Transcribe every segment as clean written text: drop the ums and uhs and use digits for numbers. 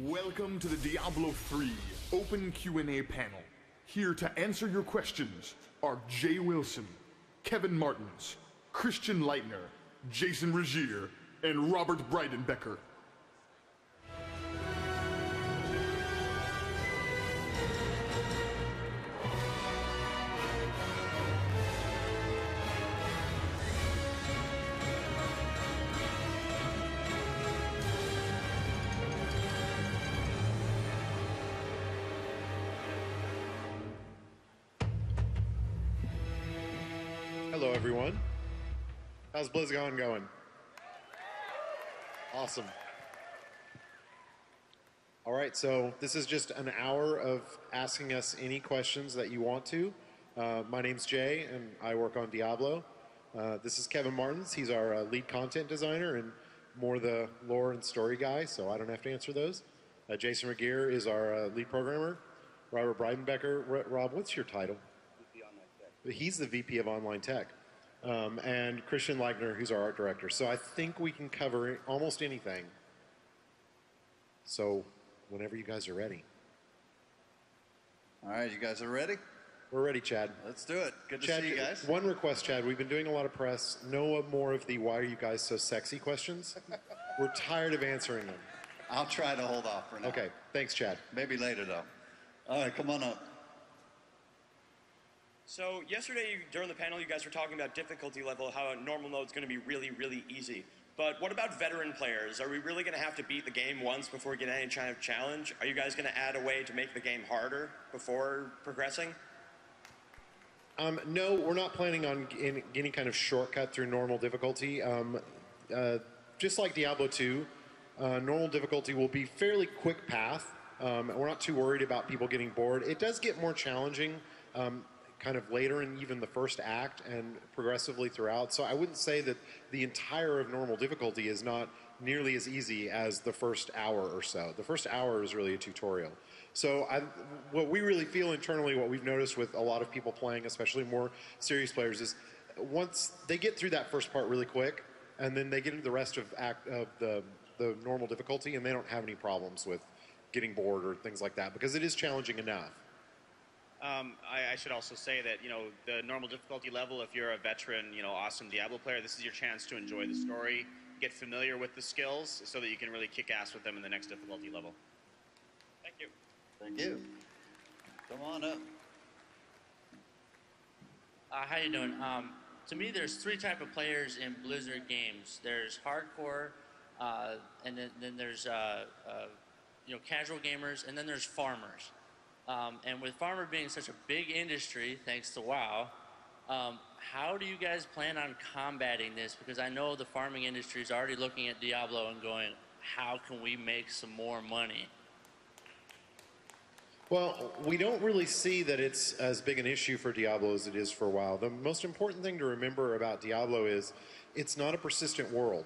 Welcome to the Diablo 3 Open Q&A panel. Here to answer your questions are Jay Wilson, Kevin Martens, Christian Leitner, Jason Regier, and Robert Bridenbecker. Hello, everyone. How's Blizzcon going? Awesome. All right, so this is just an hour of asking us any questions that you want to. My name's Jay, and I work on Diablo. This is Kevin Martens. He's our lead content designer and more the lore and story guy, so I don't have to answer those. Jason Regier is our lead programmer. Robert Bridenbecker. Rob, what's your title? He's the VP of Online Tech. And Christian Leitner, who's our art director. So I think we can cover almost anything. So whenever you guys are ready. All right, you guys are ready? We're ready, Chad. Let's do it. Good to Chad, see you guys. One request, Chad. We've been doing a lot of press. No more of the why are you guys so sexy questions. We're tired of answering them. I'll try to hold off for now. Okay, thanks, Chad. Maybe later, though. All right, come on up. So yesterday during the panel, you guys were talking about difficulty level, how normal mode is going to be really, really easy. But what about veteran players? Are we really going to have to beat the game once before we get any kind of challenge? Are you guys going to add a way to make the game harder before progressing? No, we're not planning on any kind of shortcut through normal difficulty. Just like Diablo 2, normal difficulty will be fairly quick path. We're not too worried about people getting bored. It does get more challenging kind of later in even the first act and progressively throughout. So I wouldn't say that the entire of normal difficulty is not nearly as easy as the first hour or so. The first hour is really a tutorial. So what we really feel internally, what we've noticed with a lot of people playing, especially more serious players, is once they get through that first part really quick, and then they get into the rest of the normal difficulty, and they don't have any problems with getting bored or things like that, because it is challenging enough. I should also say that, the normal difficulty level, if you're a veteran, awesome Diablo player, this is your chance to enjoy the story, get familiar with the skills so that you can really kick ass with them in the next difficulty level. Thank you. Thank you. Come on up. How you doing? To me, there's three types of players in Blizzard games. There's hardcore, and then there's casual gamers, and then there's farmers. And with farmer being such a big industry, thanks to WoW, how do you guys plan on combating this? Because I know the farming industry is already looking at Diablo and going, how can we make some more money? Well, we don't really see that it's as big an issue for Diablo as it is for WoW. The most important thing to remember about Diablo is it's not a persistent world.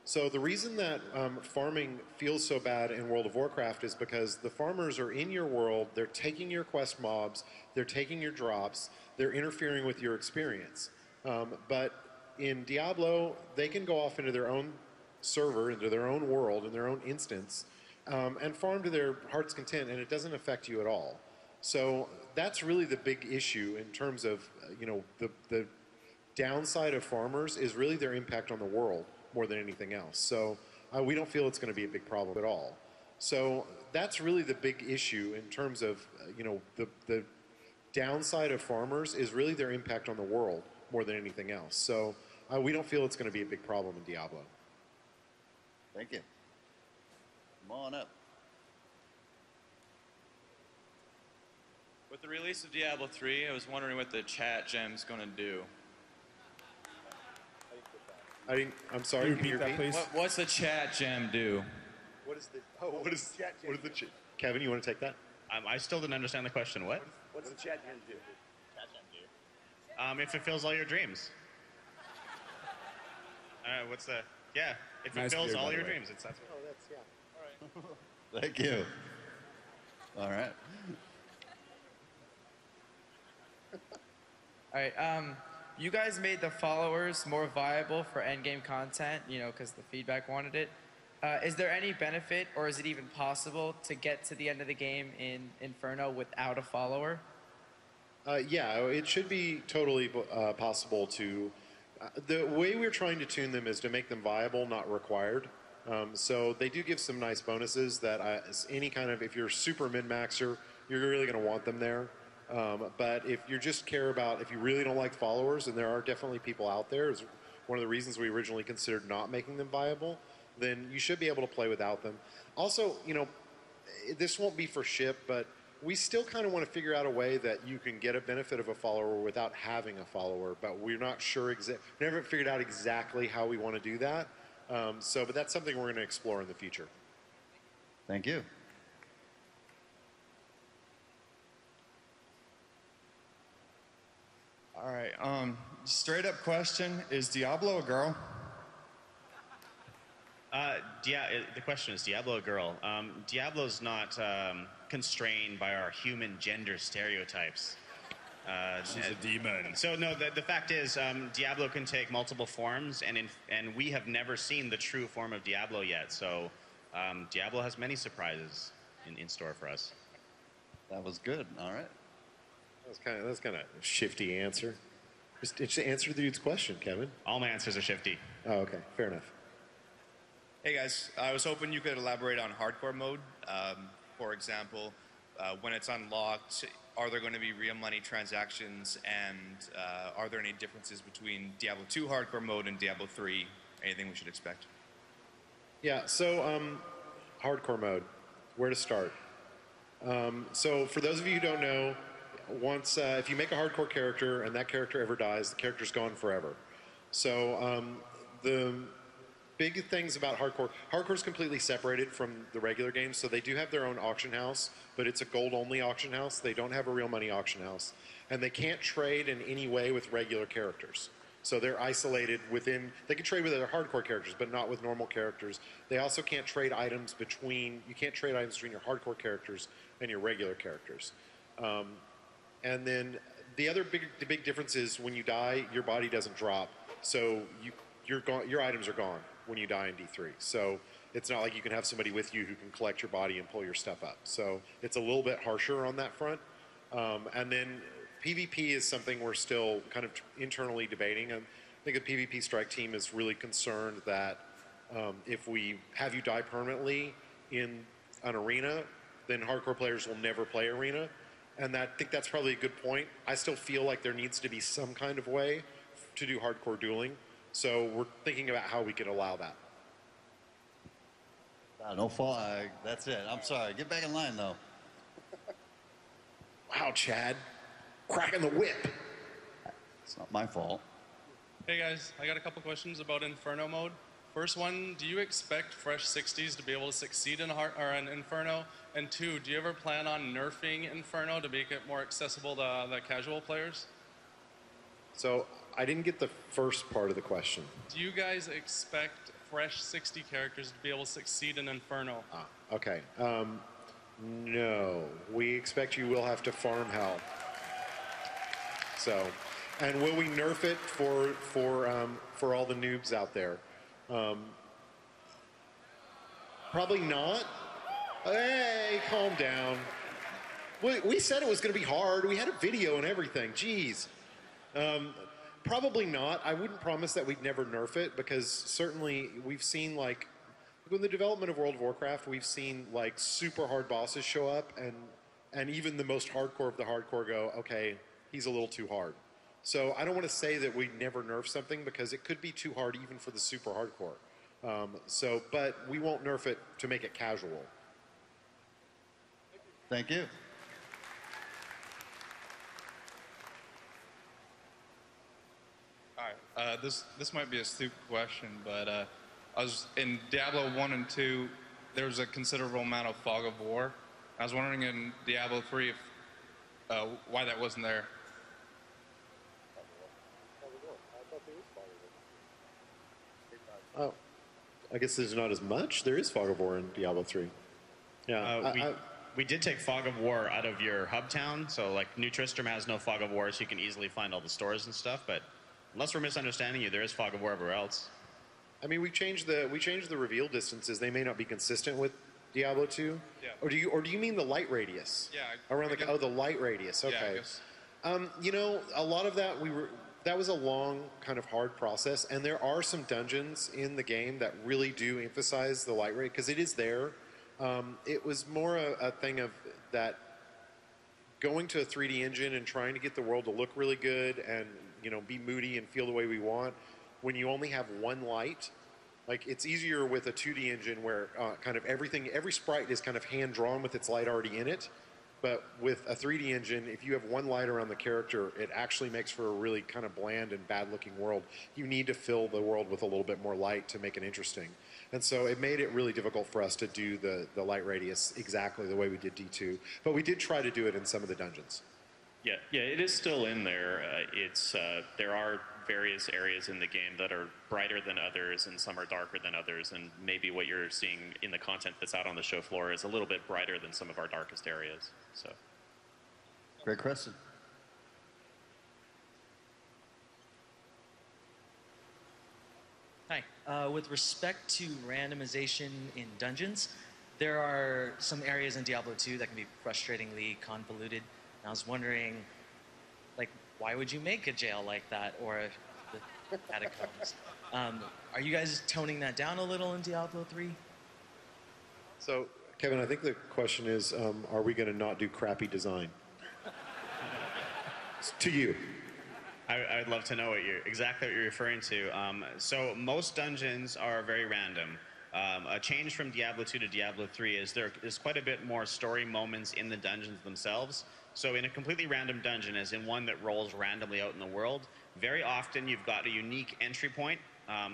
So the reason that farming feels so bad in World of Warcraft is because the farmers are in your world, they're taking your quest mobs, they're taking your drops, they're interfering with your experience. But in Diablo, they can go off into their own server, into their own world, in their own instance, and farm to their heart's content, and it doesn't affect you at all. So that's really the big issue in terms of, the downside of farmers is really their impact on the world more than anything else. So we don't feel it's going to be a big problem at all. So that's really the big issue in terms of, the downside of farmers is really their impact on the world more than anything else. So we don't feel it's going to be a big problem in Diablo. Thank you. Come on up. With the release of Diablo 3, I was wondering what the chat gem's going to do. I'm sorry, can you repeat? Please? What's the chat gem do? What is the chat? Kevin, you want to take that? I still didn't understand the question. What? What's the chat gem do? It fulfills all your dreams. It fulfills all your dreams. That's what. Oh, that's, yeah. All right. Thank you. All right. All right. You guys made the followers more viable for endgame content, because the feedback wanted it. Is there any benefit, or is it even possible to get to the end of the game in Inferno without a follower? Yeah, it should be totally possible to. The way we're trying to tune them is to make them viable, not required. So they do give some nice bonuses that any kind of, if you're super min-maxer, you're really going to want them there. But if you just care about, if you really don't like followers, and there are definitely people out there, is one of the reasons we originally considered not making them viable, then you should be able to play without them. Also, you know, this won't be for ship, but we still kind of want to figure out a way that you can get a benefit of a follower without having a follower, but we're not sure we never figured out exactly how we want to do that. But that's something we're going to explore in the future. Thank you. All right. Straight up question: is Diablo a girl? The question is, Diablo a girl? Diablo's not constrained by our human gender stereotypes. She's a demon. So no, the fact is, Diablo can take multiple forms, and we have never seen the true form of Diablo yet. So Diablo has many surprises in store for us. That was good. All right. That's kind of a shifty answer. Just answer the dude's question, Kevin. All my answers are shifty. Oh, okay. Fair enough. Hey guys, I was hoping you could elaborate on hardcore mode. For example, when it's unlocked, are there going to be real money transactions, and are there any differences between Diablo 2 hardcore mode and Diablo 3? Anything we should expect? Yeah, so hardcore mode, where to start? So for those of you who don't know, once if you make a hardcore character and that character ever dies, the character's gone forever. So the big things about hardcore is completely separated from the regular games, so they do have their own auction house, but it's a gold-only auction house. They don't have a real money auction house, and they can't trade in any way with regular characters. So they're isolated within, they can trade with other hardcore characters, but not with normal characters. They also can't trade items between, you can't trade items between your hardcore characters and your regular characters. And then the other big difference is when you die, your body doesn't drop. So your items are gone when you die in D3. So it's not like you can have somebody with you who can collect your body and pull your stuff up. So it's a little bit harsher on that front. And then PvP is something we're still kind of internally debating. I think the PvP strike team is really concerned that if we have you die permanently in an arena, then hardcore players will never play arena. And I think that's probably a good point. I still feel like there needs to be some kind of way to do hardcore dueling. So we're thinking about how we could allow that. No fault. That's it. I'm sorry. Get back in line, though. Wow, Chad. Cracking the whip. It's not my fault. Hey, guys. I got a couple questions about Inferno mode. First one, do you expect Fresh 60s to be able to succeed in Inferno? And two, do you ever plan on nerfing Inferno to make it more accessible to the casual players? So I didn't get the first part of the question. Do you guys expect Fresh 60 characters to be able to succeed in Inferno? Okay. No. We expect you will have to farm hell. So, and will we nerf it for all the noobs out there? Probably not. Hey, calm down. We said it was going to be hard. We had a video and everything. Jeez. Probably not. I wouldn't promise that we'd never nerf it, because certainly we've seen, like, in the development of World of Warcraft, we've seen like super hard bosses show up, and even the most hardcore of the hardcore go, okay, he's a little too hard. So I don't want to say that we never nerf something, because it could be too hard even for the super hardcore. But we won't nerf it to make it casual. Thank you. All right. This might be a stupid question, but I was in Diablo 1 and 2. There was a considerable amount of fog of war. I was wondering in Diablo 3 if why that wasn't there. Oh, I guess there's not as much. There is fog of war in Diablo 3. Yeah. We did take Fog of War out of your hub town, so like New Tristram has no Fog of War, so you can easily find all the stores and stuff, but unless we're misunderstanding you, there is Fog of War everywhere else. I mean, we changed the reveal distances. They may not be consistent with Diablo 2. Yeah. Or do you mean the light radius? Yeah. Around the light radius. Okay. Yeah, I guess. You know, a lot of that that was a long, kind of hard process, and there are some dungeons in the game that really do emphasize the light rate because it is there. It was more a thing of that going to a 3D engine and trying to get the world to look really good and, you know, be moody and feel the way we want when you only have one light. Like, it's easier with a 2D engine where kind of every sprite is kind of hand-drawn with its light already in it. But with a 3D engine, if you have one light around the character, it actually makes for a really kind of bland and bad-looking world. You need to fill the world with a little bit more light to make it interesting. And so it made it really difficult for us to do the light radius exactly the way we did D2. But we did try to do it in some of the dungeons. Yeah, it is still in there. There are various areas in the game that are brighter than others, and some are darker than others. And maybe what you're seeing in the content that's out on the show floor is a little bit brighter than some of our darkest areas. So, Great question. Hi. With respect to randomization in dungeons, there are some areas in Diablo 2 that can be frustratingly convoluted. And I was wondering, like, why would you make a jail like that, or the catacombs? Are you guys toning that down a little in Diablo 3? So, Kevin, I think the question is, are we going to not do crappy design? To you. I'd love to know exactly what you're referring to. So most dungeons are very random. A change from Diablo 2 to Diablo 3 is there is quite a bit more story moments in the dungeons themselves. So in a completely random dungeon, as in one that rolls randomly out in the world, very often you've got a unique entry point.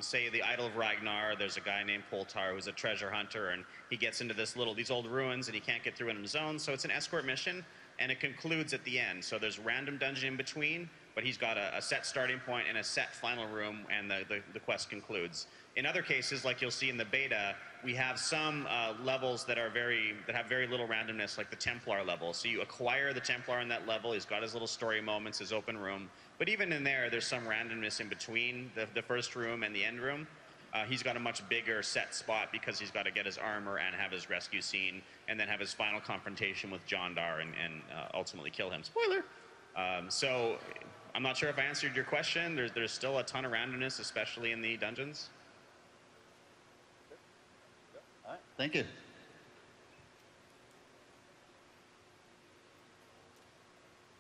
Say the Idol of Ragnar, there's a guy named Poltar who's a treasure hunter, and he gets into these old ruins and he can't get through in his own. So it's an escort mission, and it concludes at the end. So there's random dungeon in between, but he's got a set starting point and a set final room, and the quest concludes. In other cases, like you'll see in the beta, we have some levels that have very little randomness, like the Templar level. So you acquire the Templar in that level. He's got his little story moments, his open room. But even in there's some randomness in between the first room and the end room. He's got a much bigger set spot because he's got to get his armor and have his rescue scene, and then have his final confrontation with Jondar and ultimately kill him. Spoiler! So I'm not sure if I answered your question. There's still a ton of randomness, especially in the dungeons. All right, thank you.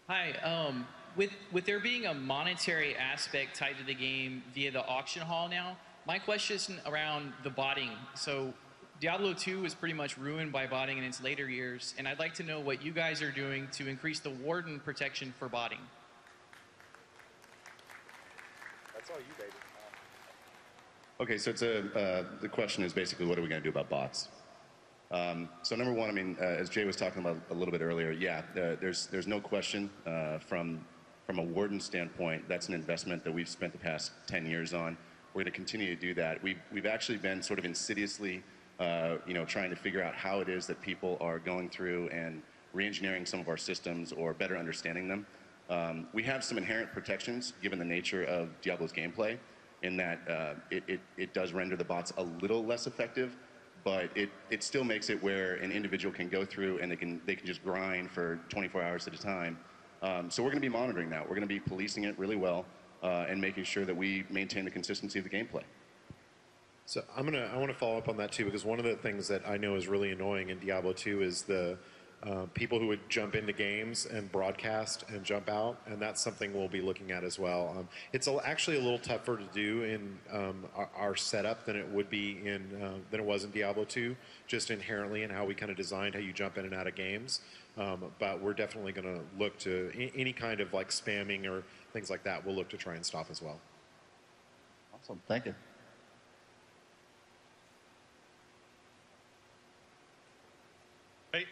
Hi. With there being a monetary aspect tied to the game via the auction hall now, my question is around the botting. So Diablo 2 was pretty much ruined by botting in its later years, and I'd like to know what you guys are doing to increase the warden protection for botting. That's all you, baby. Okay, so the question is basically, what are we going to do about bots? So number one, I mean, as Jay was talking about a little bit earlier, yeah, there's no question from a warden standpoint, that's an investment that we've spent the past 10 years on. We're going to continue to do that. We've actually been sort of insidiously, trying to figure out how it is that people are going through and re-engineering some of our systems or better understanding them. We have some inherent protections given the nature of Diablo's gameplay, in that it does render the bots a little less effective, but it still makes it where an individual can go through and they can just grind for 24 hours at a time. So we're going to be monitoring that. We're going to be policing it really well and making sure that we maintain the consistency of the gameplay. So I want to follow up on that too, because one of the things that I know is really annoying in Diablo 2 is the people who would jump into games and broadcast and jump out, and that's something we'll be looking at as well. It's actually a little tougher to do in our setup than it would be than it was in Diablo 2, just inherently in how we kind of designed how you jump in and out of games. But we're definitely going to look to any kind of like spamming or things like that. We'll look to try and stop as well. Awesome, thank you. Hey,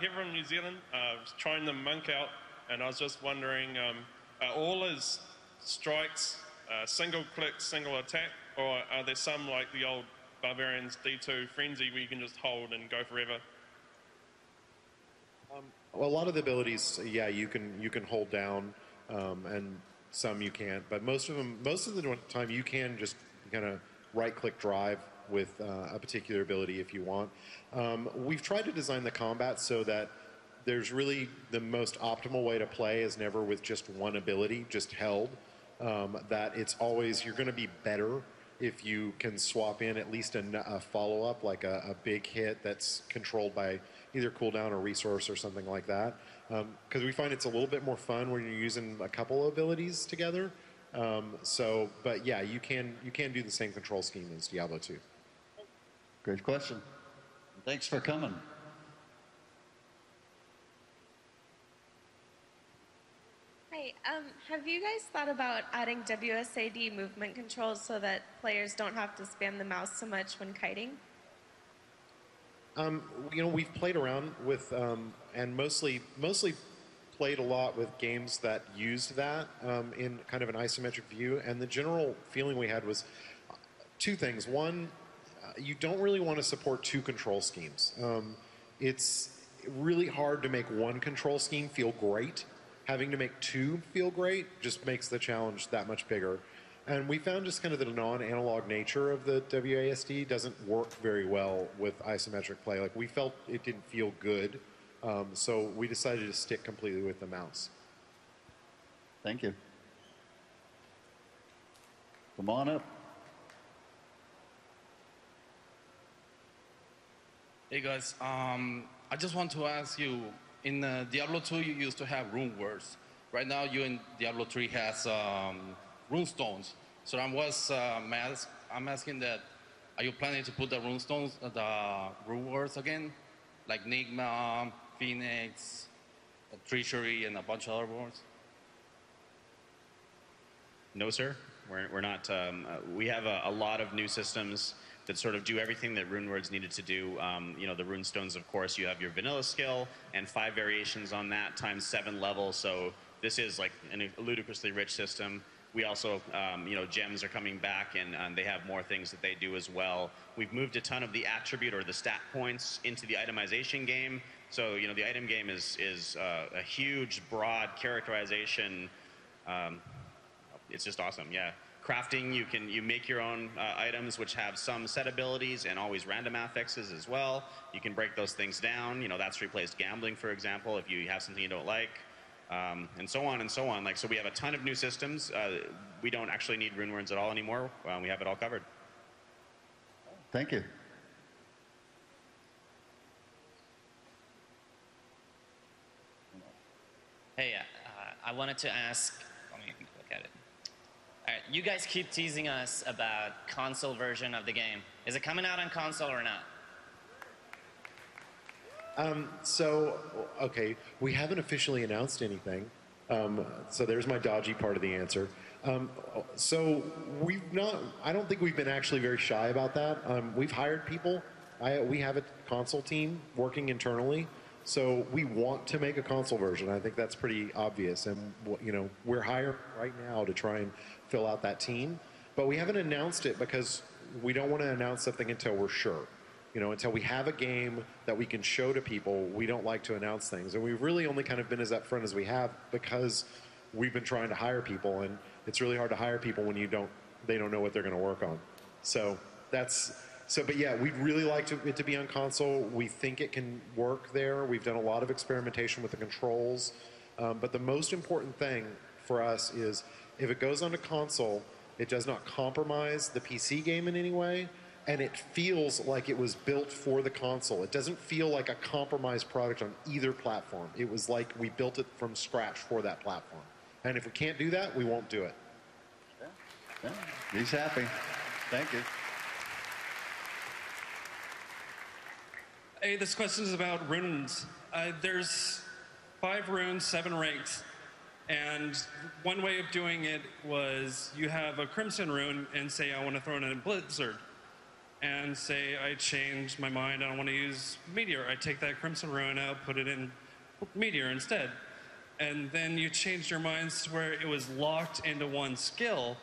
here from New Zealand. I was trying the monk out, and I was just wondering, are all his strikes single click, single attack, or are there some like the old Barbarians D2 Frenzy where you can just hold and go forever? Well, a lot of the abilities, yeah, you can hold down, and some you can't. But most of the time, you can just kind of right-click drive with a particular ability if you want. We've tried to design the combat so that there's really the most optimal way to play is never with just one ability, just held. That it's always, you're going to be better if you can swap in at least a follow-up, like a big hit that's controlled by either cooldown or resource or something like that. Because we find it's a little bit more fun when you're using a couple of abilities together. But yeah, you can do the same control scheme as Diablo 2. Great question. Thanks for coming. Hi, have you guys thought about adding WSAD movement controls so that players don't have to spam the mouse so much when kiting? You know, we've played around with, and mostly played a lot with games that used that in kind of an isometric view, and the general feeling we had was two things. One, you don't really want to support two control schemes. It's really hard to make one control scheme feel great. Having to make two feel great just makes the challenge that much bigger. And we found just kind of the non-analog nature of the WASD doesn't work very well with isometric play. Like, we felt it didn't feel good, so we decided to stick completely with the mouse. Thank you. Come on up. Hey guys, I just want to ask you, in Diablo 2 you used to have rune words. Right now you in Diablo 3 has rune stones. So I'm asking that, are you planning to put the rune stones, the rune words again? Like Nigma, Phoenix, Treachery, and a bunch of other words? No, sir. We're not. We have a lot of new systems that sort of do everything that RuneWords needed to do. You know, the rune stones, of course, you have your vanilla skill and 5 variations on that times 7 levels. So this is like a ludicrously rich system. We also, you know, gems are coming back, and they have more things that they do as well. We've moved a ton of the attribute or the stat points into the itemization game. So, you know, the item game is a huge, broad characterization. It's just awesome, yeah. Crafting, you make your own items which have some set abilities and always random affixes as well. You can break those things down. You know, that's replaced gambling, for example, if you have something you don't like. And so on and so on. Like, so we have a ton of new systems. We don't actually need RuneWords at all anymore. We have it all covered. Thank you. Hey, I wanted to ask, let me look at it. All right, you guys keep teasing us about console version of the game. Is it coming out on console or not? Okay, we haven't officially announced anything. So there's my dodgy part of the answer. So I don't think we've been actually very shy about that. We've hired people. We have a console team working internally. So we want to make a console version. I think that's pretty obvious. And, you know, we're hiring right now to try and fill out that team. But we haven't announced it because we don't want to announce something until we're sure. You know, until we have a game that we can show to people, we don't like to announce things. And we've really only kind of been as upfront as we have because we've been trying to hire people, and it's really hard to hire people when they don't know what they're going to work on. So but yeah, we'd really like it to be on console. We think it can work there. We've done a lot of experimentation with the controls. But the most important thing for us is if it goes onto console, it does not compromise the PC game in any way. And it feels like it was built for the console. It doesn't feel like a compromised product on either platform. It was like we built it from scratch for that platform. And if we can't do that, we won't do it. Yeah. He's happy. Thank you. Hey, this question is about runes. There's 5 runes, 7 ranks. And one way of doing it was you have a Crimson rune and say, I want to throw in a Blizzard. And say I change my mind, I don't want to use Meteor. I take that Crimson rune out, put it in Meteor instead. And then you changed your minds to where it was locked into one skill.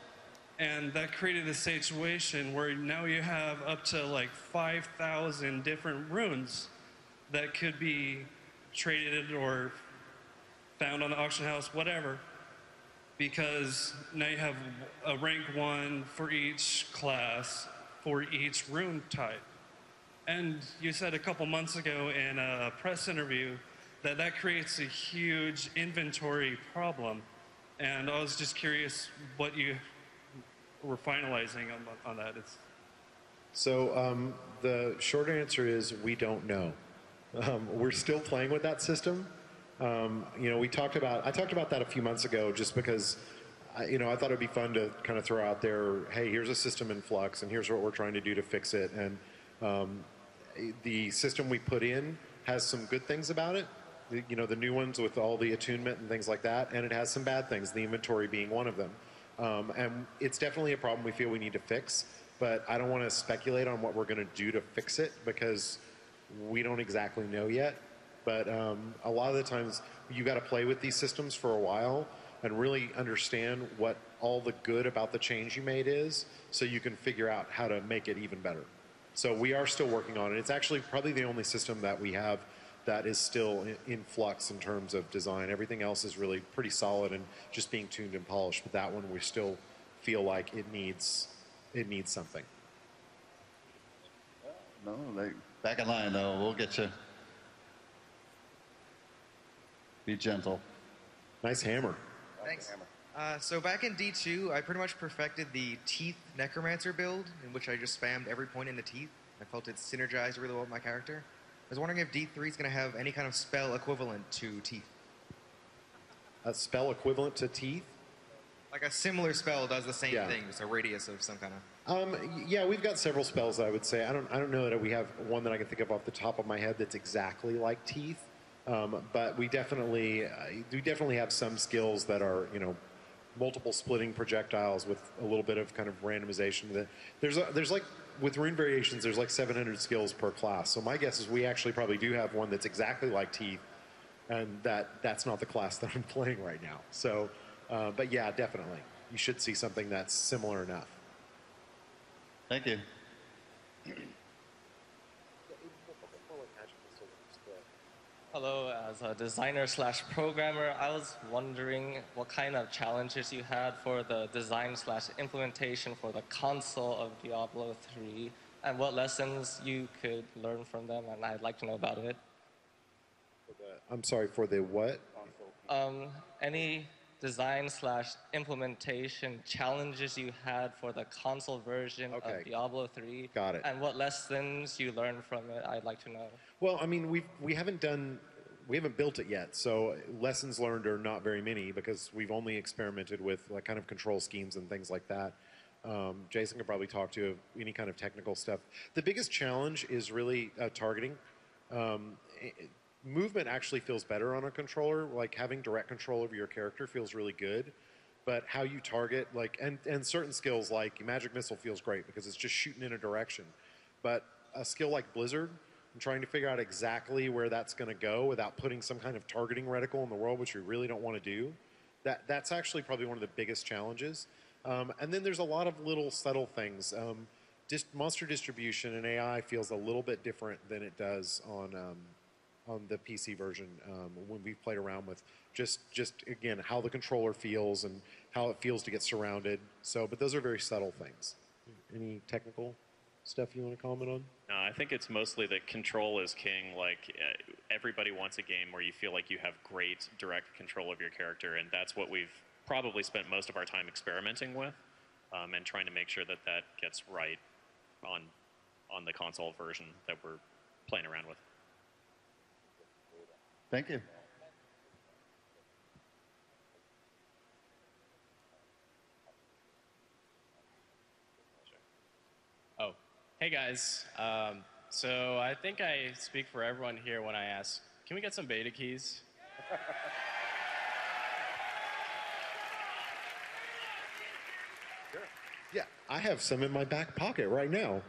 And that created a situation where now you have up to like 5,000 different runes that could be traded or found on the auction house, whatever. Because now you have a rank 1 for each class for each rune type. And you said a couple months ago in a press interview that that creates a huge inventory problem. And I was just curious what you were finalizing on that. So the short answer is we don't know. We're still playing with that system. You know, I talked about that a few months ago just because, you know, I thought it'd be fun to kind of throw out there, hey, here's a system in flux and here's what we're trying to do to fix it. And the system we put in has some good things about it. You know, the new ones with all the attunement and things like that, and it has some bad things, the inventory being one of them. And it's definitely a problem we feel we need to fix, but I don't want to speculate on what we're going to do to fix it because we don't exactly know yet. But a lot of the times you got to play with these systems for a while and really understand what all the good about the change you made is so you can figure out how to make it even better. So we are still working on it. It's actually probably the only system that we have that is still in flux in terms of design. Everything else is really pretty solid and just being tuned and polished. But that one we still feel like it needs something. No, back in line though. We'll get you. Be gentle. Nice hammer. Thanks. So back in D2, I pretty much perfected the Teeth Necromancer build, in which I just spammed every point in the teeth. I felt it synergized really well with my character. I was wondering if D3 is going to have any kind of spell equivalent to teeth. A spell equivalent to teeth? Like a similar spell does the same thing, just a radius of some kind of... Yeah, we've got several spells, I would say. I don't know that we have one that I can think of off the top of my head that's exactly like teeth. But we definitely have some skills that are, you know, multiple splitting projectiles with a little bit of kind of randomization. There's like, with rune variations, there's like 700 skills per class. So my guess is we actually probably do have one that's exactly like teeth, and that's not the class that I'm playing right now. So, but yeah, definitely. You should see something that's similar enough. Thank you. Hello, as a designer/programmer, I was wondering what kind of challenges you had for the design/implementation for the console of Diablo 3, and what lessons you could learn from them, and I'd like to know about it. I'm sorry, for the what? Any design/implementation challenges you had for the console version of Diablo 3. Got it. And what lessons you learned from it, I'd like to know. Well, I mean, we haven't built it yet, so lessons learned are not very many because we've only experimented with like kind of control schemes and things like that. Jason could probably talk to any kind of technical stuff. The biggest challenge is really targeting. Movement actually feels better on a controller. Like having direct control over your character feels really good. But how you target, like, and certain skills like Magic Missile feels great because it's just shooting in a direction. But a skill like Blizzard, and trying to figure out exactly where that's going to go without putting some kind of targeting reticle in the world, which we really don't want to do, that's actually probably one of the biggest challenges. And then there's a lot of little subtle things. Monster distribution and AI feels a little bit different than it does on the PC version when we've played around with just again how the controller feels and how it feels to get surrounded. So, but those are very subtle things. Any technical stuff you want to comment on? No, I think it's mostly that control is king. Like everybody wants a game where you feel like you have great direct control of your character, and that's what we've probably spent most of our time experimenting with, and trying to make sure that that gets right on the console version that we're playing around with. Thank you. Oh, hey guys. So I think I speak for everyone here when I ask, can we get some beta keys? Yeah, I have some in my back pocket right now.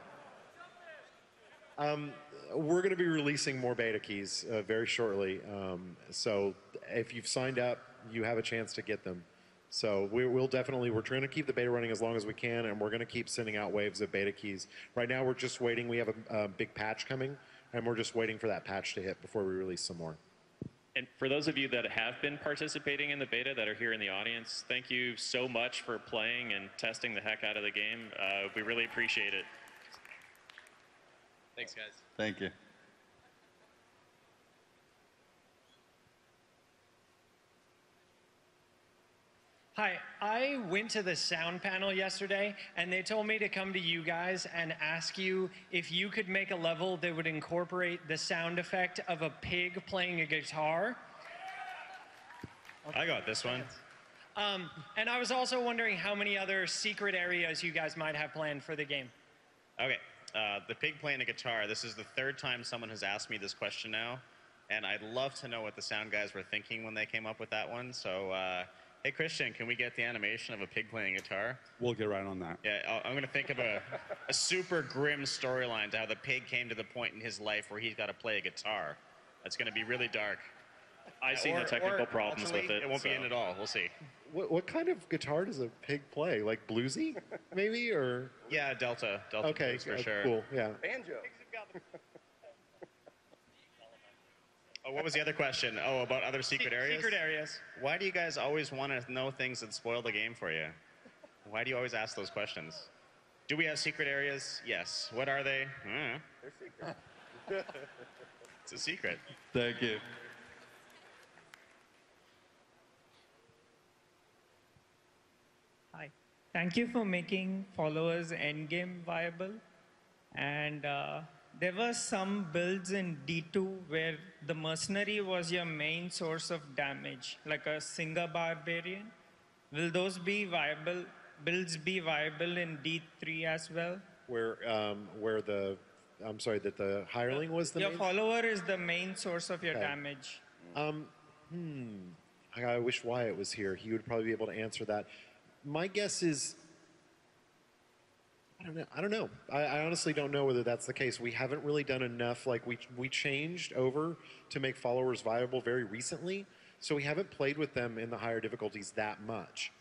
We're going to be releasing more beta keys very shortly. So if you've signed up, you have a chance to get them. So we're trying to keep the beta running as long as we can, and we're going to keep sending out waves of beta keys. Right now, we're just waiting. We have a big patch coming, and we're just waiting for that patch to hit before we release some more. And for those of you that have been participating in the beta that are here in the audience, thank you so much for playing and testing the heck out of the game. We really appreciate it. Thanks, guys. Thank you. Hi, I went to the sound panel yesterday, and they told me to come to you guys and ask you if you could make a level that would incorporate the sound effect of a pig playing a guitar. I got this one. And I was also wondering how many other secret areas you guys might have planned for the game. Okay, the pig playing a guitar. This is the third time someone has asked me this question now, and I'd love to know what the sound guys were thinking when they came up with that one. So, hey, Christian, can we get the animation of a pig playing guitar? We'll get right on that. Yeah, I'm going to think of a super grim storyline to how the pig came to the point in his life where he's got to play a guitar. That's going to be really dark. I've seen the technical problems with it. It won't be in at all. We'll see. What kind of guitar does a pig play? Like bluesy, maybe, or? Yeah, Delta Okay, blues for sure. cool. Yeah. Banjo. Oh, what was the other question? Oh, about other secret areas? Secret areas. Why do you guys always want to know things that spoil the game for you? Why do you always ask those questions? Do we have secret areas? Yes. What are they? They're secret. It's a secret. Thank you. Hi. Thank you for making followers endgame viable. And there were some builds in D2 where the mercenary was your main source of damage, like a Singer Barbarian. Will those be viable? Builds be viable in D3 as well? Where the, I'm sorry, that the hireling was the Your main? follower is the main source of your Okay. damage. I wish Wyatt was here. He would probably be able to answer that. My guess is, I don't know. I honestly don't know whether that's the case. We haven't really done enough. Like we changed over to make followers viable very recently, so we haven't played with them in the higher difficulties that much.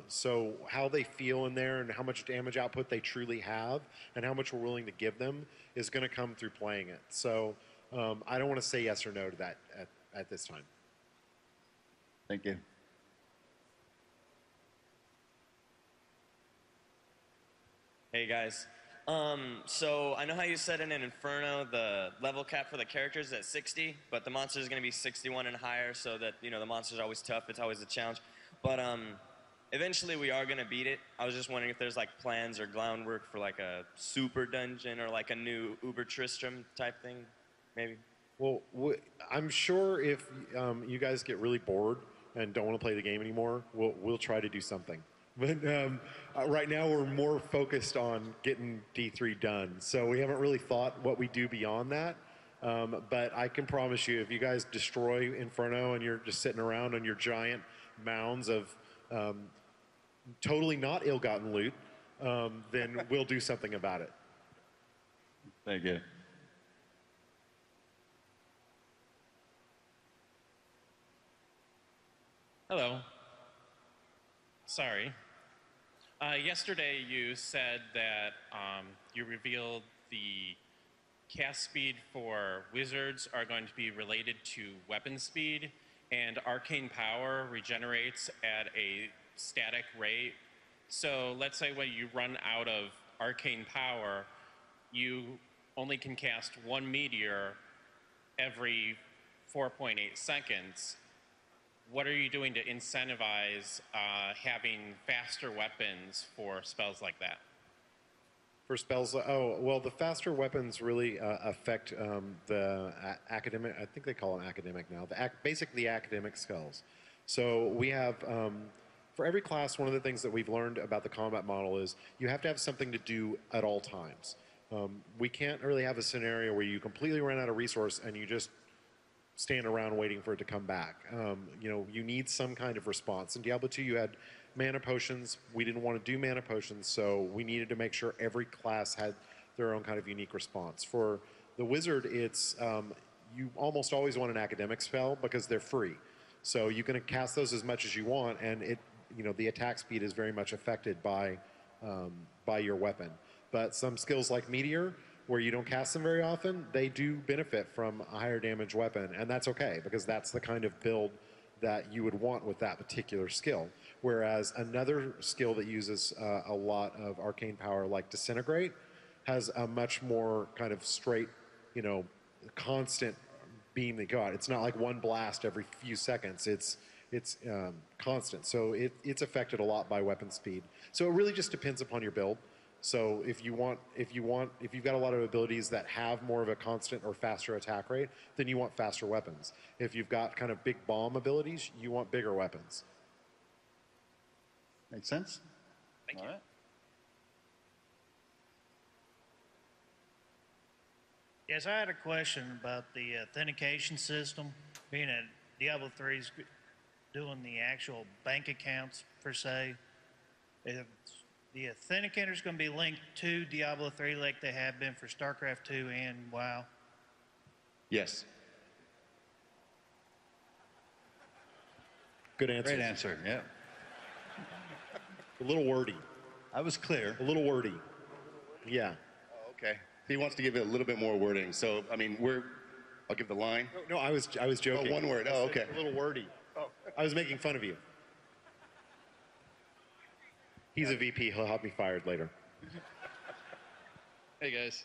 So how they feel in there and how much damage output they truly have and how much we're willing to give them is going to come through playing it. So I don't want to say yes or no to that at this time. Thank you. Hey guys, so I know how you said in Inferno the level cap for the characters is at 60, but the monsters is going to be 61 and higher, so that the monsters are always tough. It's always a challenge, but eventually we are going to beat it. I was just wondering if there's like plans or groundwork for like a super dungeon or like a new Uber Tristram type thing, maybe. Well, I'm sure if you guys get really bored and don't want to play the game anymore, we'll try to do something. But right now we're more focused on getting D3 done. So we haven't really thought what we do beyond that. But I can promise you, if you guys destroy Inferno and you're just sitting around on your giant mounds of totally not ill-gotten loot, then we'll do something about it. Thank you. Hello. Sorry. Yesterday you said that you revealed the cast speed for wizards are going to be related to weapon speed, and arcane power regenerates at a static rate. So let's say when you run out of arcane power, you only can cast one meteor every 4.8 seconds. What are you doing to incentivize having faster weapons for spells like that? For spells, the faster weapons really affect the academic, I think they call them academic now, basically the academic spells. So we have, for every class, one of the things that we've learned about the combat model is you have to have something to do at all times. We can't really have a scenario where you completely run out of resource and you just stand around waiting for it to come back. You need some kind of response. In Diablo 2, you had mana potions. We didn't want to do mana potions, so we needed to make sure every class had their own kind of unique response. For the wizard, it's you almost always want an academic spell because they're free. So you can cast those as much as you want, and the attack speed is very much affected by your weapon. But some skills like Meteor, where you don't cast them very often, they do benefit from a higher damage weapon, and that's okay, because that's the kind of build that you would want with that particular skill. Whereas another skill that uses a lot of arcane power, like Disintegrate, has a much more kind of straight, you know, constant beam they got. It's not like one blast every few seconds. It's constant. So it's affected a lot by weapon speed. So it really just depends upon your build. So if you've got a lot of abilities that have more of a constant or faster attack rate, then you want faster weapons. If you've got kind of big bomb abilities, you want bigger weapons. Makes sense? Thank you. All right. Yes, I had a question about the authentication system. Being that Diablo 3 is doing the actual bank accounts per se, if the authenticator is going to be linked to Diablo 3 like they have been for StarCraft 2 and WoW. Yes. Good answer. Great answer, yeah. A little wordy. I was clear. A little wordy. Yeah. Oh, okay. He wants to give it a little bit more wording. So, I mean, I'll give the line. No, I was joking. Oh, one word. Oh, okay. A little wordy. Oh. I was making fun of you. He's a VP. He'll have me fired later. Hey guys.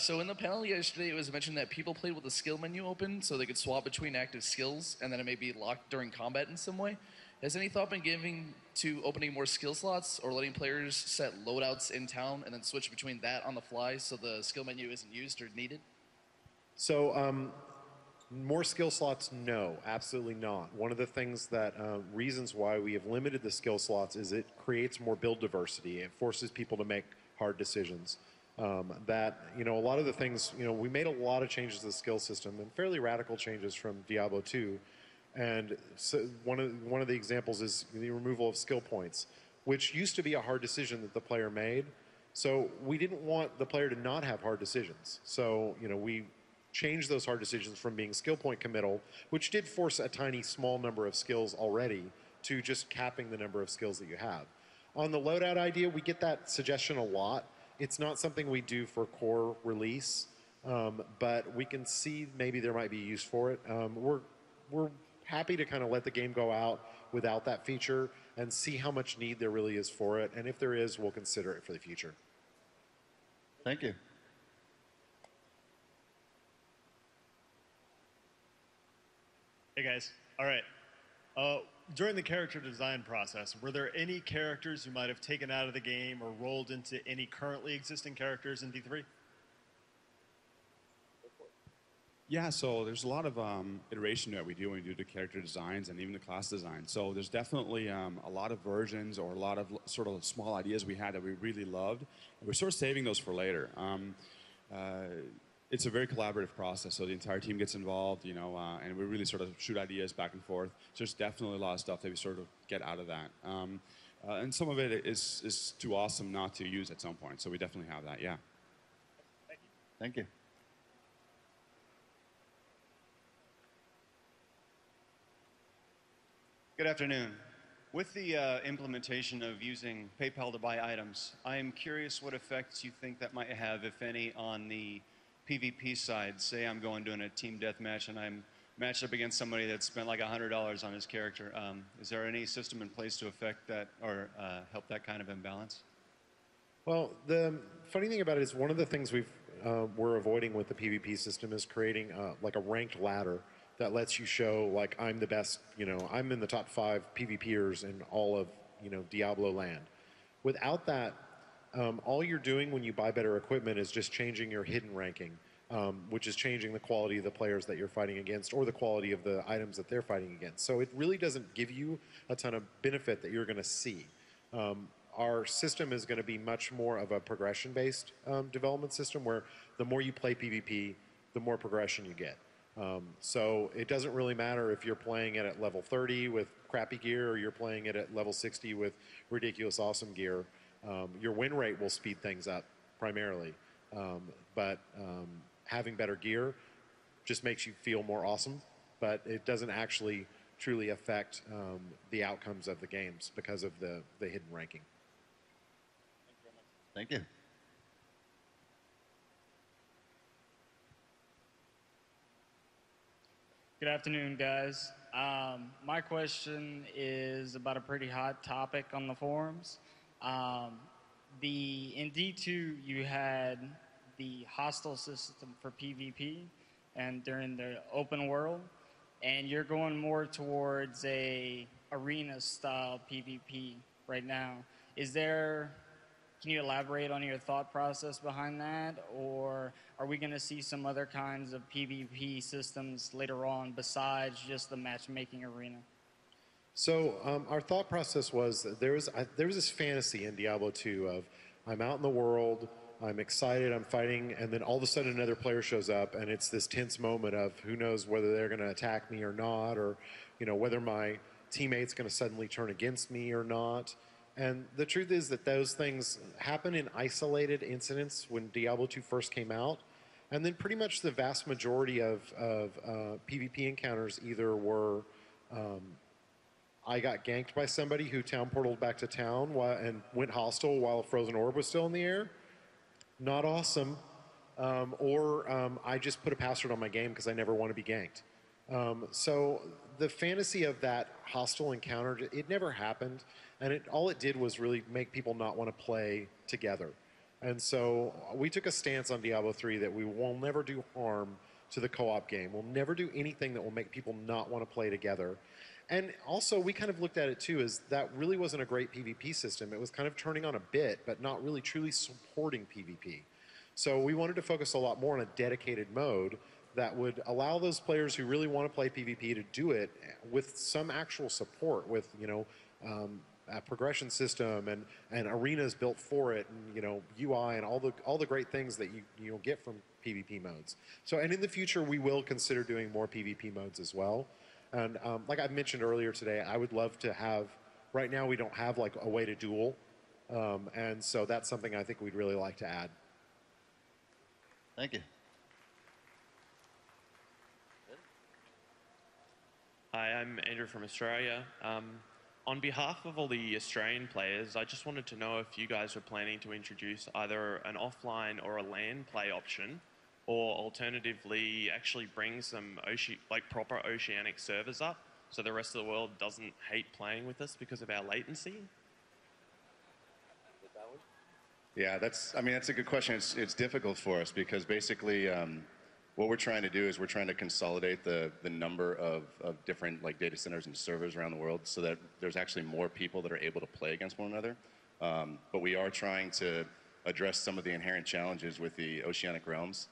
So in the panel yesterday, it was mentioned that people played with the skill menu open so they could swap between active skills and then it may be locked during combat in some way. Has any thought been given to opening more skill slots or letting players set loadouts in town and then switch between that on the fly so the skill menu isn't used or needed? So, more skill slots? No, absolutely not. One of the things that reasons why we have limited the skill slots is it creates more build diversity. It forces people to make hard decisions. That, you know, a lot of the things, you know, we made a lot of changes to the skill system and fairly radical changes from Diablo 2. And so one of the examples is the removal of skill points, which used to be a hard decision that the player made. So we didn't want the player to not have hard decisions. So, you know, we changed those hard decisions from being skill point committal, which did force a tiny small number of skills already, to just capping the number of skills that you have. On the loadout idea, we get that suggestion a lot. It's not something we do for core release, but we can see maybe there might be use for it. We're happy to kind of let the game go out without that feature and see how much need there really is for it. And if there is, we'll consider it for the future. Thank you. Hey guys. All right. During the character design process, were there any characters you might have taken out of the game or rolled into any currently existing characters in D3? Yeah, so there's a lot of iteration that we do when we do the character designs and even the class design. So there's definitely a lot of versions or a lot of sort of small ideas we had that we really loved. And we're sort of saving those for later. It's a very collaborative process, so the entire team gets involved, you know, and we really sort of shoot ideas back and forth. So there's definitely a lot of stuff that we sort of get out of that. And some of it is too awesome not to use at some point. So we definitely have that, yeah. Thank you. Good afternoon. With the implementation of using PayPal to buy items, I am curious what effects you think that might have, if any, on the PvP side. Say I'm going doing a team deathmatch and I'm matched up against somebody that spent like $100 on his character. Is there any system in place to affect that or help that kind of imbalance? Well, the funny thing about it is one of the things we're avoiding with the PvP system is creating like a ranked ladder that lets you show, like, I'm the best, you know, I'm in the top 5 PvPers in all of, you know, Diablo land. Without that, all you're doing when you buy better equipment is just changing your hidden ranking, which is changing the quality of the players that you're fighting against or the quality of the items that they're fighting against. So it really doesn't give you a ton of benefit that you're going to see. Our system is going to be much more of a progression-based development system where the more you play PvP, the more progression you get. So it doesn't really matter if you're playing it at level 30 with crappy gear or you're playing it at level 60 with ridiculous awesome gear. Your win rate will speed things up primarily, but having better gear just makes you feel more awesome, but it doesn't actually truly affect the outcomes of the games because of the hidden ranking. Thank you. Good afternoon, guys. My question is about a pretty hot topic on the forums. in D2 you had the hostile system for PvP, and during the open world, and you're going more towards a arena style PvP right now. Can you elaborate on your thought process behind that, or are we going to see some other kinds of PvP systems later on besides just the matchmaking arena? So our thought process was that there was this fantasy in Diablo 2 of I'm out in the world, I'm excited, I'm fighting, and then all of a sudden another player shows up, and it's this tense moment of who knows whether they're going to attack me or not, or whether my teammate's going to suddenly turn against me or not. And the truth is that those things happen in isolated incidents when Diablo 2 first came out, and then pretty much the vast majority of PvP encounters either were I got ganked by somebody who town portaled back to town and went hostile while a frozen orb was still in the air. Not awesome. Or I just put a password on my game because I never want to be ganked. So the fantasy of that hostile encounter, it never happened. And all it did was really make people not want to play together. And so we took a stance on Diablo 3 that we will never do harm to the co-op game. We'll never do anything that will make people not want to play together. And also, we kind of looked at it too as that really wasn't a great PvP system. It was kind of turning on a bit, but not really truly supporting PvP. So we wanted to focus a lot more on a dedicated mode that would allow those players who really want to play PvP to do it with some actual support, with a progression system and arenas built for it, and UI and all the great things that you'll get from PvP modes. So, and in the future, we will consider doing more PvP modes as well. And like I mentioned earlier today, I would love to have. Right now, we don't have like a way to duel, and so that's something I think we'd really like to add. Thank you. Hi, I'm Andrew from Australia. On behalf of all the Australian players, I just wanted to know if you guys were planning to introduce either an offline or a LAN play option, or alternatively actually bring some proper oceanic servers up so the rest of the world doesn't hate playing with us because of our latency? Yeah, that's a good question. It's difficult for us because basically what we're trying to do is we're trying to consolidate the number of different data centers and servers around the world so that there's actually more people that are able to play against one another. But we are trying to address some of the inherent challenges with the oceanic realms.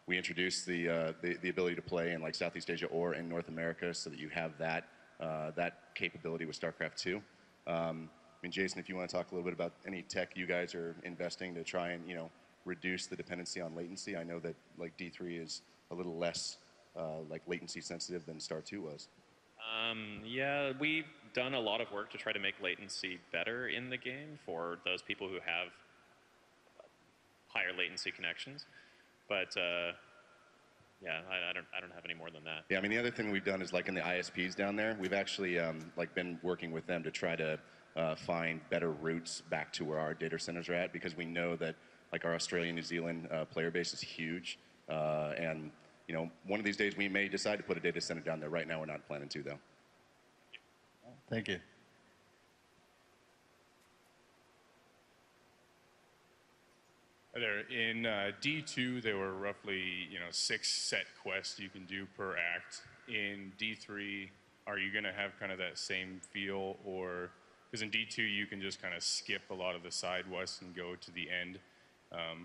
We introduced the ability to play in Southeast Asia or in North America so that you have that capability with StarCraft 2. Jason, if you want to talk a little bit about any tech you guys are investing to try and reduce the dependency on latency. I know that D3 is a little less latency sensitive than Star 2 was. Yeah, we've done a lot of work to try to make latency better in the game for those people who have higher latency connections. But yeah, I don't have any more than that. Yeah, the other thing we've done is in the ISPs down there, we've actually been working with them to try to find better routes back to where our data centers are at, because we know that our Australia, New Zealand player base is huge, and one of these days we may decide to put a data center down there. Right now, we're not planning to, though. Thank you. Hi there. In D2, there were roughly 6 set quests you can do per act. In D3, are you going to have kind of that same feel, or because in D2 you can just kind of skip a lot of the side quests and go to the end?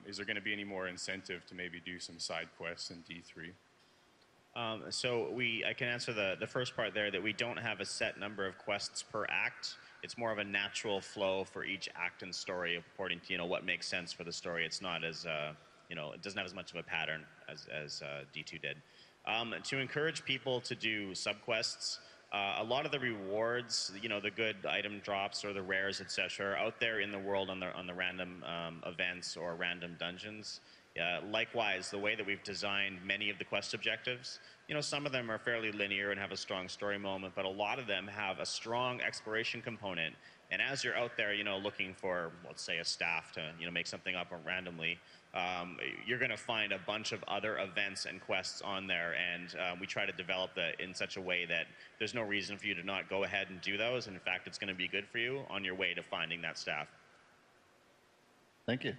Is there going to be any more incentive to maybe do some side quests in D3? I can answer the first part there, that we don't have a set number of quests per act. It's more of a natural flow for each act and story according to what makes sense for the story. It's not as it doesn't have as much of a pattern as D2 did. To encourage people to do subquests, a lot of the rewards, the good item drops or the rares, etc., are out there in the world on the random events or random dungeons. Likewise, the way that we've designed many of the quest objectives, some of them are fairly linear and have a strong story moment, but a lot of them have a strong exploration component. And as you're out there, looking for, let's say, a staff to, make something up randomly, you're going to find a bunch of other events and quests on there, and we try to develop that in such a way that there's no reason for you to not go ahead and do those, and in fact, it's going to be good for you on your way to finding that staff. Thank you.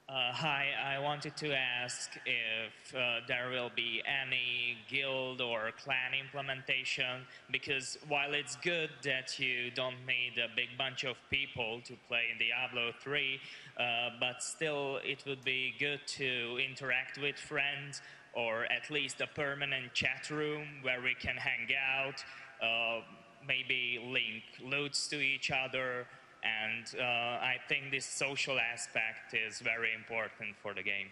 Hi, I wanted to ask if there will be any guild or clan implementation, because while it's good that you don't need a big bunch of people to play in Diablo 3, but still it would be good to interact with friends, or at least a permanent chat room where we can hang out, maybe link loots to each other. And I think this social aspect is very important for the game.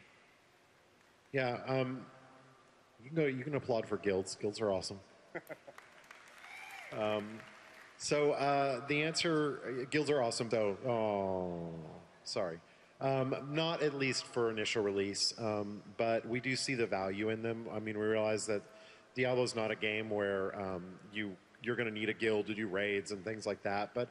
Yeah, you can applaud for guilds. Guilds are awesome. The answer, guilds are awesome though. Oh, sorry. Not at least for initial release, but we do see the value in them. I mean, we realize that Diablo's not a game where you're going to need a guild to do raids and things like that, but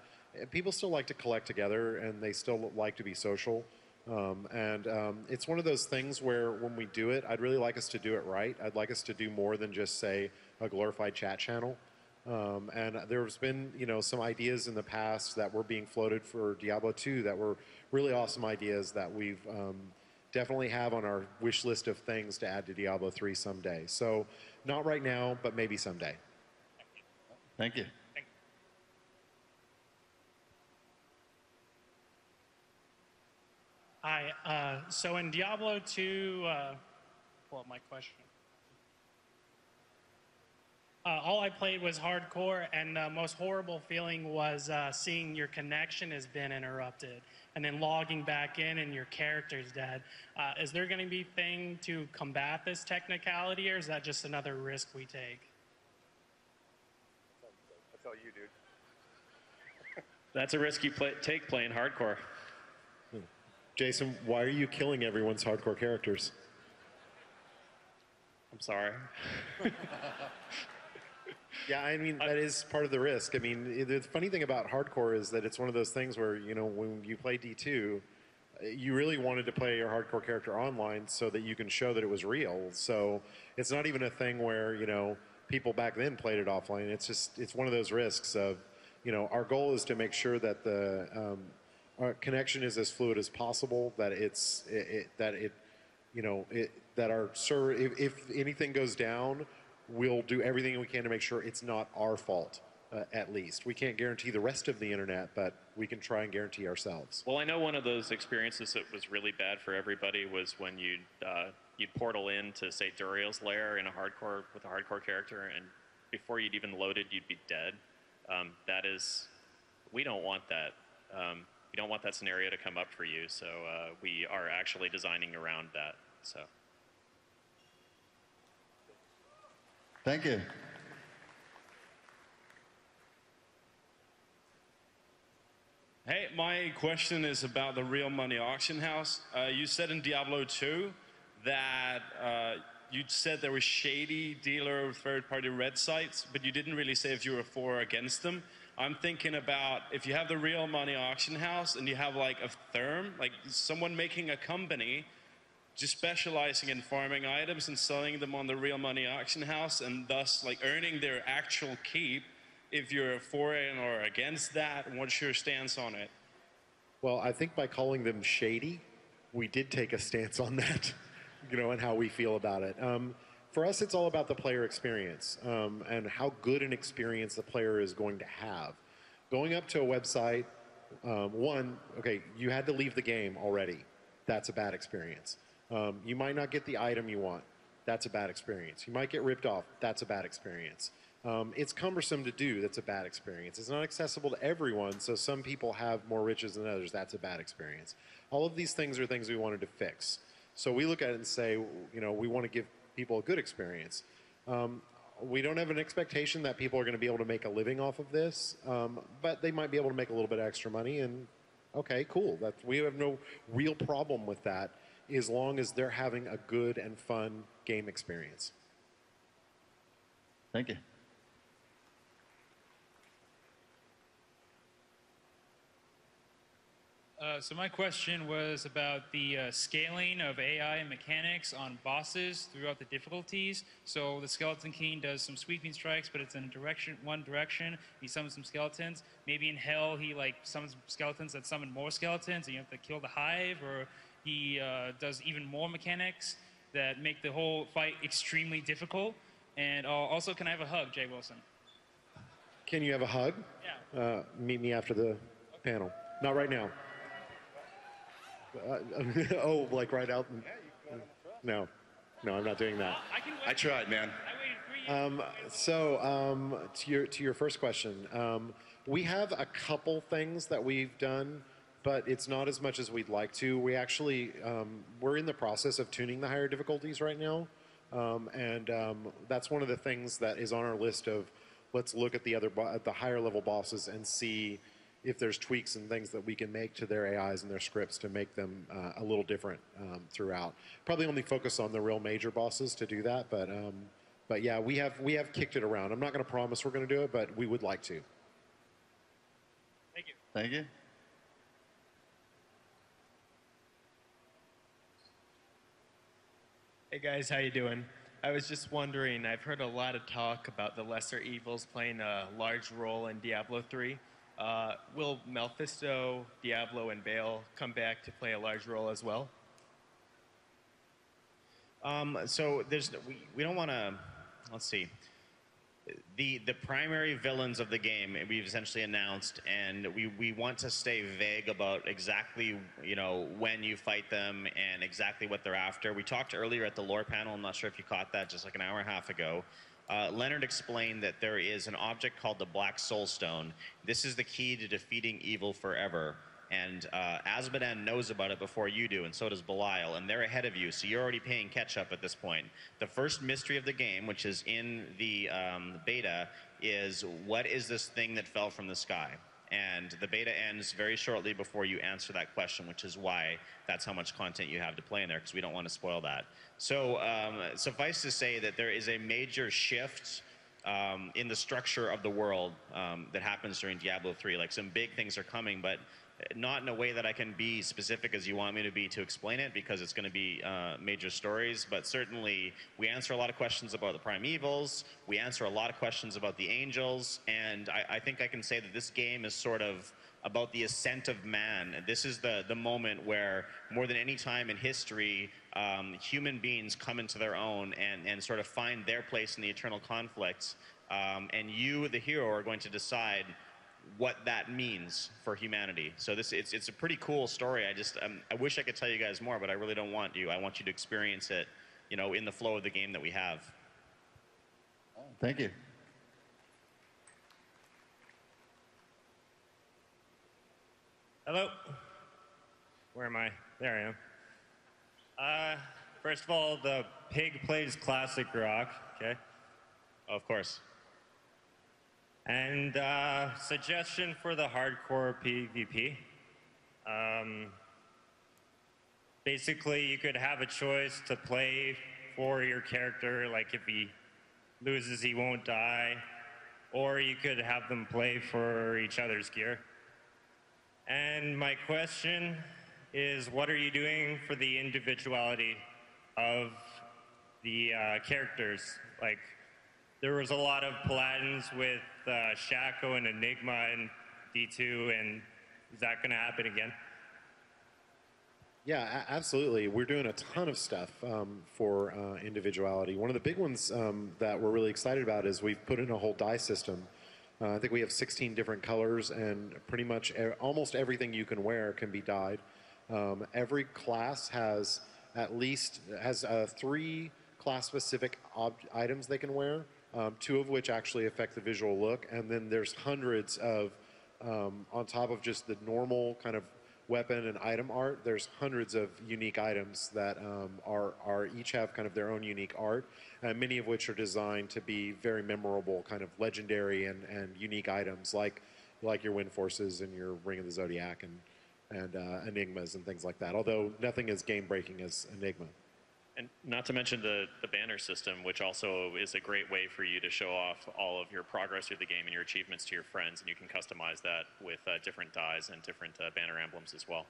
people still like to collect together and they still like to be social. It's one of those things where when we do it, I'd really like us to do it right. I'd like us to do more than just, say, a glorified chat channel. And there's been, some ideas in the past that were being floated for Diablo 2 that were really awesome ideas that we've definitely have on our wish list of things to add to Diablo 3 someday. So not right now, but maybe someday. Thank you. Hi. So in Diablo 2, pull up my question. All I played was hardcore, and the most horrible feeling was seeing your connection has been interrupted, and then logging back in and your character's dead. Is there going to be a thing to combat this technicality, or is that just another risk we take? That's all you, dude. That's a risk you take playing hardcore. Jason, why are you killing everyone's hardcore characters? I'm sorry. Yeah, I mean, that is part of the risk. I mean, the funny thing about hardcore is that it's one of those things where, when you play D2, you really wanted to play your hardcore character online so that you can show that it was real. So it's not even a thing where, people back then played it offline. It's one of those risks of, our goal is to make sure that our connection is as fluid as possible, that that our server, if anything goes down, we'll do everything we can to make sure it's not our fault, at least. We can't guarantee the rest of the internet, but we can try and guarantee ourselves. Well, I know one of those experiences that was really bad for everybody was when you'd portal in to, say, Duriel's lair with a hardcore character, and before you'd even loaded, you'd be dead. We don't want that. We don't want that scenario to come up for you, so we are actually designing around that. So. Thank you. Hey, my question is about the real money auction house. You said in Diablo 2 that you said there were shady dealer of third-party red sites, but you didn't really say if you were for or against them. I'm thinking about if you have the real money auction house and you have like a firm, like someone making a company just specializing in farming items and selling them on the real money auction house and thus like earning their actual keep, if you're for it or against that, and what's your stance on it? Well, I think by calling them shady, we did take a stance on that, and how we feel about it. For us, it's all about the player experience and how good an experience the player is going to have. Going up to a website, you had to leave the game already. That's a bad experience. You might not get the item you want. That's a bad experience. You might get ripped off. That's a bad experience. It's cumbersome to do. That's a bad experience. It's not accessible to everyone, so some people have more riches than others. That's a bad experience. All of these things are things we wanted to fix. So we look at it and say, we want to give people a good experience. We don't have an expectation that people are going to be able to make a living off of this, but they might be able to make a little bit of extra money, and okay, cool. We have no real problem with that as long as they're having a good and fun game experience. Thank you. So my question was about the scaling of AI and mechanics on bosses throughout the difficulties. So the Skeleton King does some sweeping strikes, but it's in one direction. He summons some skeletons. Maybe in Hell, he like summons skeletons that summon more skeletons, and you have to kill the hive. Or he does even more mechanics that make the whole fight extremely difficult. And also, can I have a hug, Jay Wilson? Can you have a hug? Yeah. Meet me after the panel. Not right now. Oh, like right out? No, I'm not doing that. I tried, man. To your first question, we have a couple things that we've done, but it's not as much as we'd like to. We actually, we're in the process of tuning the higher difficulties right now, and that's one of the things that is on our list of let's look at the higher level bosses and see if there's tweaks and things that we can make to their AIs and their scripts to make them a little different throughout. Probably only focus on the real major bosses to do that, but yeah, we have kicked it around. I'm not going to promise we're going to do it, but we would like to. Thank you. Thank you. Hey guys, how you doing? I was just wondering, I've heard a lot of talk about the lesser evils playing a large role in Diablo 3. Will Mephisto, Diablo, and Baal come back to play a large role as well? So we don't want to, let's see. The primary villains of the game we've essentially announced, and we want to stay vague about exactly when you fight them and exactly what they're after. We talked earlier at the lore panel. I'm not sure if you caught that, just like an hour and a half ago. Leonard explained that there is an object called the Black Soul Stone. This is the key to defeating evil forever. And Azmodan knows about it before you do, and so does Belial, and they're ahead of you, so you're already paying catch-up at this point. The first mystery of the game, which is in the beta, is what is this thing that fell from the sky? And the beta ends very shortly before you answer that question, which is why that's how much content you have to play in there, because we don't want to spoil that. So suffice to say that there is a major shift in the structure of the world that happens during Diablo 3. Like, some big things are coming, but not in a way that I can be specific as you want me to be to explain it, because it's going to be major stories. But certainly we answer a lot of questions about the primevals, we answer a lot of questions about the angels, and I think I can say that this game is sort of about the ascent of man. This is the moment where, more than any time in history, human beings come into their own and sort of find their place in the eternal conflict, and you, the hero, are going to decide what that means for humanity. So it's a pretty cool story. I wish I could tell you guys more, but I really don't want you. I want you to experience it, in the flow of the game that we have. Thank you. Hello. Where am I? There I am. First of all, the pig plays classic rock. Okay. Of course. And suggestion for the hardcore PvP. Basically, you could have a choice to play for your character, like if he loses, he won't die, or you could have them play for each other's gear. And my question is, what are you doing for the individuality of the characters? Like, there was a lot of Paladins with Shaco and Enigma and D2, and is that going to happen again? Yeah, absolutely. We're doing a ton of stuff for individuality. One of the big ones that we're really excited about is we've put in a whole dye system. I think we have 16 different colors, and pretty much almost everything you can wear can be dyed. Every class has at least 3 class-specific items they can wear, 2 of which actually affect the visual look, and then there's hundreds of, on top of just the normal kind of weapon and item art, there's hundreds of unique items that are each have kind of their own unique art, many of which are designed to be very memorable, kind of legendary and unique items like your Wind Forces and your Ring of the Zodiac and Enigmas and things like that, although nothing as game-breaking as Enigma. And not to mention the banner system, which also is a great way for you to show off all of your progress through the game and your achievements to your friends, and you can customize that with different dyes and different banner emblems as well.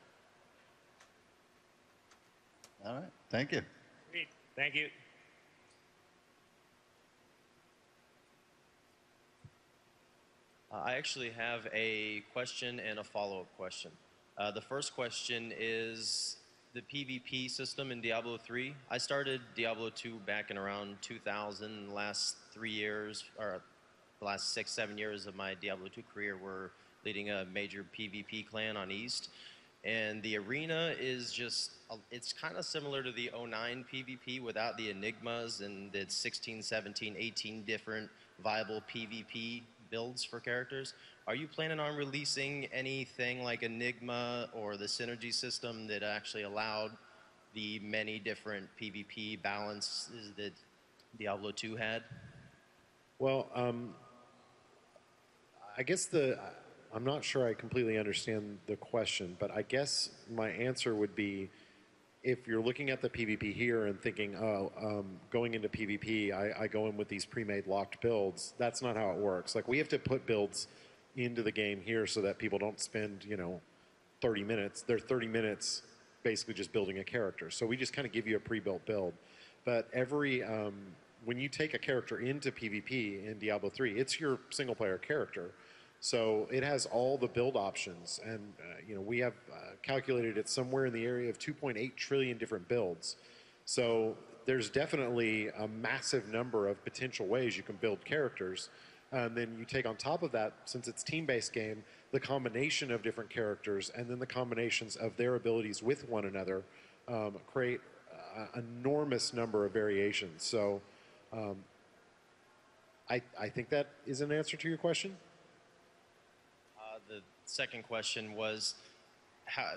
All right. Thank you. Sweet. Thank you. I actually have a question and a follow-up question. The first question is the PvP system in Diablo 3. I started Diablo 2 back in around 2000. The last 3 years, or the last 6, 7 years of my Diablo 2 career were leading a major PvP clan on East. And the arena is just, it's kind of similar to the 09 PvP without the enigmas and it's 16, 17, 18 different viable PvP builds for characters. Are you planning on releasing anything like Enigma or the synergy system that actually allowed the many different PvP balances that Diablo 2 had? Well, I guess I'm not sure I completely understand the question, but I guess my answer would be, if you're looking at the PvP here and thinking, going into PvP, I go in with these pre-made locked builds, that's not how it works. Like, we have to put builds into the game here so that people don't spend, 30 minutes. They're 30 minutes basically just building a character. So we just kind of give you a pre-built build. But when you take a character into PvP in Diablo 3, it's your single-player character. So it has all the build options, and we have calculated it somewhere in the area of 2.8 trillion different builds. So there's definitely a massive number of potential ways you can build characters. And then you take on top of that, since it's team-based game, the combination of different characters and then the combinations of their abilities with one another create an enormous number of variations. So I think that is an answer to your question. The second question was,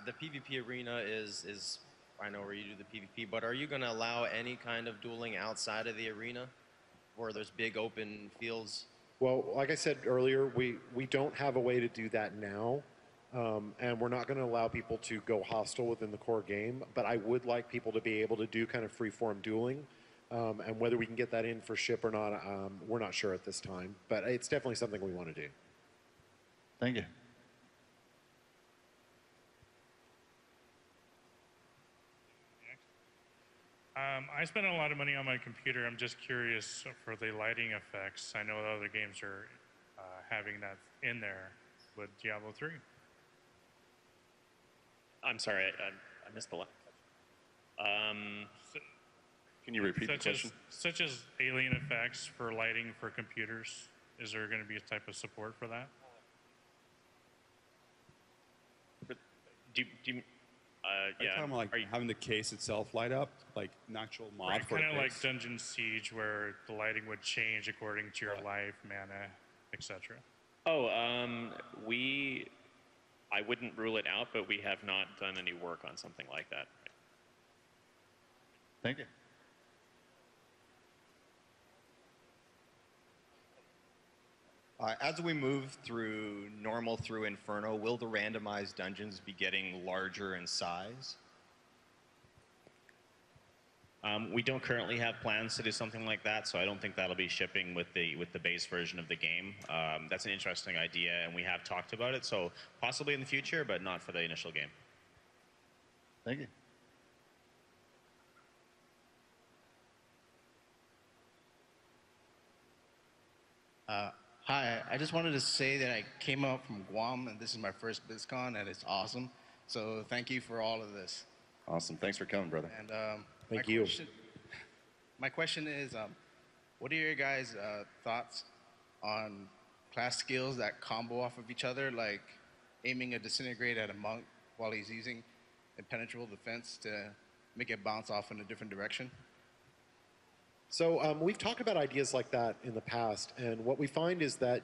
the PvP arena is, I know where you do the PvP, but are you going to allow any kind of dueling outside of the arena where there's big open fields? Well, like I said earlier, we don't have a way to do that now, and we're not going to allow people to go hostile within the core game, but I would like people to be able to do kind of free-form dueling, and whether we can get that in for ship or not, we're not sure at this time, but it's definitely something we want to do. Thank you. I spent a lot of money on my computer. I'm just curious for the lighting effects. I know other games are having that in there with Diablo 3. I'm sorry, I missed the last. Can you repeat the question? Such as alien effects for lighting for computers. Is there going to be a type of support for that? Yeah. Are you talking about having the case itself light up, like an actual mod Right, for kind of the like case? Dungeon Siege, where the lighting would change according to your life, mana, etc. Oh, I wouldn't rule it out, but we have not done any work on something like that. Thank you. As we move through normal through Inferno, will the randomized dungeons be getting larger in size? We don't currently have plans to do something like that, so I don't think that'll be shipping with the base version of the game. That's an interesting idea, and we have talked about it, so possibly in the future, but not for the initial game. Thank you. Hi, I just wanted to say that I came up from Guam, and this is my first BlizzCon, and it's awesome. So thank you for all of this. Awesome. Thanks for coming, brother. And Thank you. My question is, what are your guys' thoughts on class skills that combo off of each other, like aiming a disintegrate at a monk while he's using impenetrable defense to make it bounce off in a different direction? So we've talked about ideas like that in the past, and what we find is that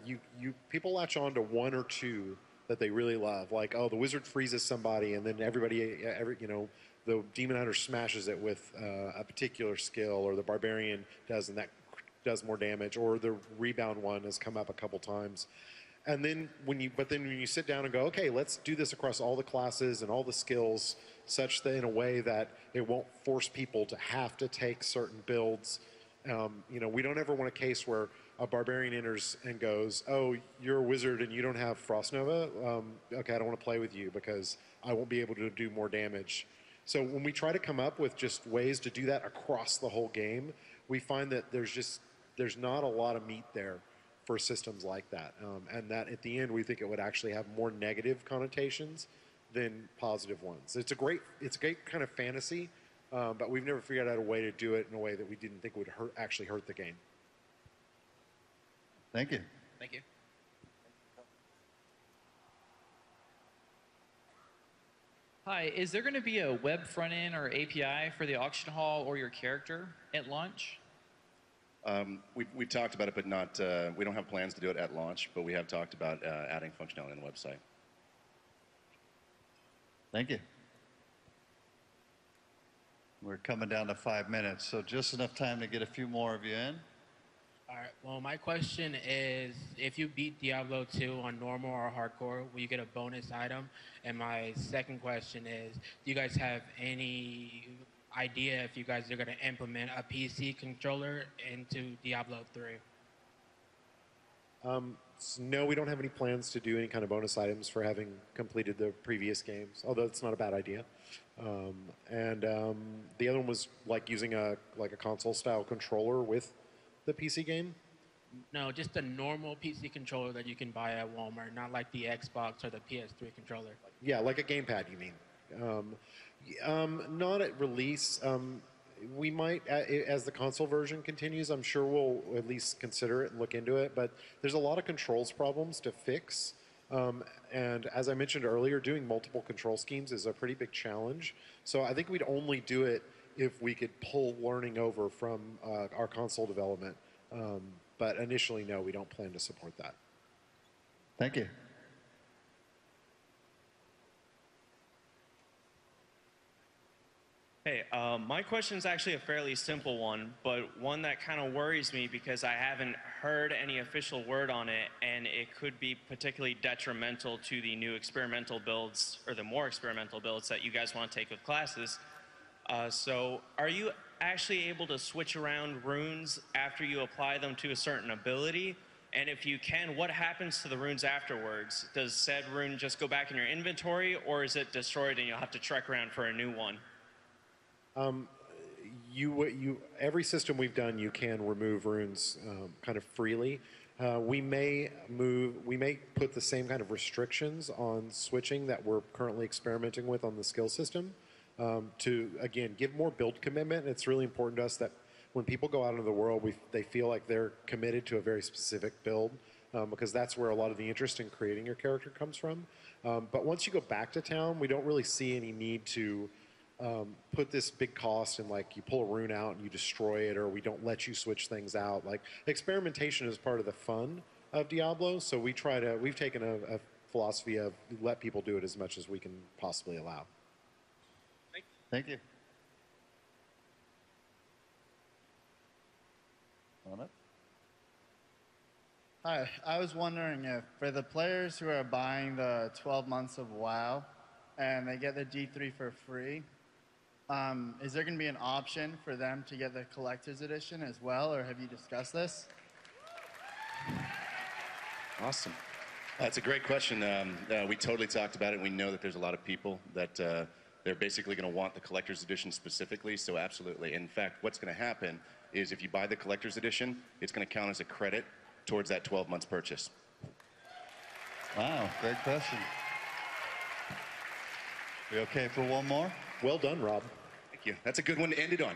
people latch on to one or two that they really love, like, oh, the wizard freezes somebody, and then the demon hunter smashes it with a particular skill, or the barbarian does, and that does more damage, or the rebound one has come up a couple times. And then when you sit down and go, okay, let's do this across all the classes and all the skills, such that in a way that it won't force people to have to take certain builds. We don't ever want a case where a barbarian enters and goes, oh, you're a wizard and you don't have Frost Nova. Okay, I don't want to play with you because I won't be able to do more damage. So when we try to come up with just ways to do that across the whole game, we find that there's not a lot of meat there for systems like that. And that at the end, we think it would actually have more negative connotations than positive ones. It's a great kind of fantasy, but we've never figured out a way to do it in a way that we didn't think would actually hurt the game. Thank you. Thank you. Hi, is there going to be a web front end or API for the auction hall or your character at launch? We talked about it, but not. We don't have plans to do it at launch, but we have talked about adding functionality on the website. Thank you. We're coming down to 5 minutes, so just enough time to get a few more of you in. All right. Well, my question is, if you beat Diablo 2 on normal or hardcore, will you get a bonus item? And my second question is, do you guys have any idea if you guys are going to implement a PC controller into Diablo 3? No, we don't have any plans to do any kind of bonus items for having completed the previous games, although it's not a bad idea. The other one was like using a console-style controller with the PC game? No, just a normal PC controller that you can buy at Walmart, not like the Xbox or the PS3 controller. Yeah, like a gamepad, you mean. Not at release. We might, as the console version continues, I'm sure we'll at least consider it and look into it, but there's a lot of controls problems to fix. And as I mentioned earlier, doing multiple control schemes is a pretty big challenge. So I think we'd only do it if we could pull learning over from our console development. But initially, no, we don't plan to support that. Thank you. Hey, my question is actually a fairly simple one, but one that kind of worries me because I haven't heard any official word on it, and it could be particularly detrimental to the new experimental builds, or the more experimental builds that you guys want to take with classes. So are you actually able to switch around runes after you apply them to a certain ability? And if you can, what happens to the runes afterwards? Does said rune just go back in your inventory, or is it destroyed and you'll have to trek around for a new one? Every system we've done, you can remove runes kind of freely. We may put the same kind of restrictions on switching that we're currently experimenting with on the skill system to, again, give more build commitment. It's really important to us that when people go out into the world, they feel like they're committed to a very specific build because that's where a lot of the interest in creating your character comes from. But once you go back to town, we don't really see any need to put this big cost and like you pull a rune out and you destroy it, or we don't let you switch things out. Like experimentation is part of the fun of Diablo, so we've taken a philosophy of let people do it as much as we can possibly allow. Thank you. Hi, I was wondering if for the players who are buying the 12 months of WoW and they get the D3 for free, is there going to be an option for them to get the collector's edition as well, or have you discussed this? Awesome. That's a great question. We totally talked about it. We know that there's a lot of people that they're basically going to want the collector's edition specifically, so absolutely. In fact, what's going to happen is if you buy the collector's edition, it's going to count as a credit towards that 12 months purchase. Wow, great question. We okay for one more? Well done, Rob. Thank you. That's a good one to end it on.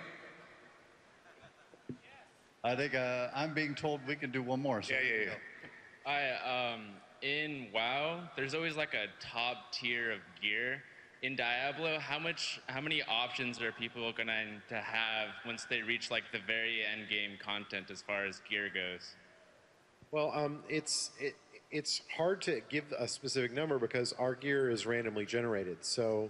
I think I'm being told we can do one more. So Yeah. Hi, in WoW, there's always like a top tier of gear. In Diablo, how many options are people going to have once they reach like the very end game content as far as gear goes? Well, it's hard to give a specific number because our gear is randomly generated. So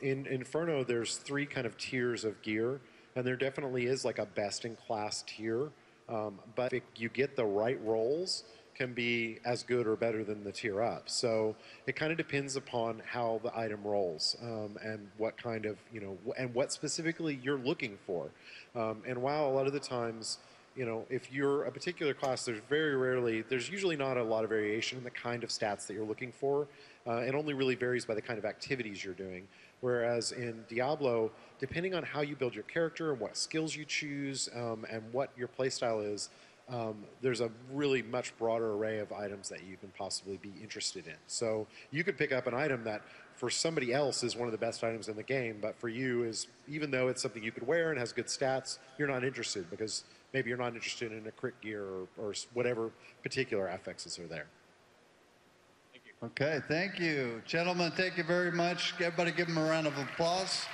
in Inferno, there's 3 kind of tiers of gear, and there definitely is like a best-in-class tier. But if you get the right rolls can be as good or better than the tier up. So it kind of depends upon how the item rolls and what kind of, and what specifically you're looking for. And WoW, a lot of the times, if you're a particular class, there's usually not a lot of variation in the kind of stats that you're looking for. It only really varies by the kind of activities you're doing. Whereas in Diablo, depending on how you build your character and what skills you choose and what your playstyle is, there's a really much broader array of items that you can possibly be interested in. So you could pick up an item that for somebody else is one of the best items in the game, but for you is, even though it's something you could wear and has good stats, you're not interested because maybe you're not interested in a crit gear or whatever particular affixes are there. Okay, thank you. Gentlemen, thank you very much. Everybody give them a round of applause.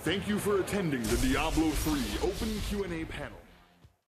Thank you for attending the Diablo 3 Open Q&A panel.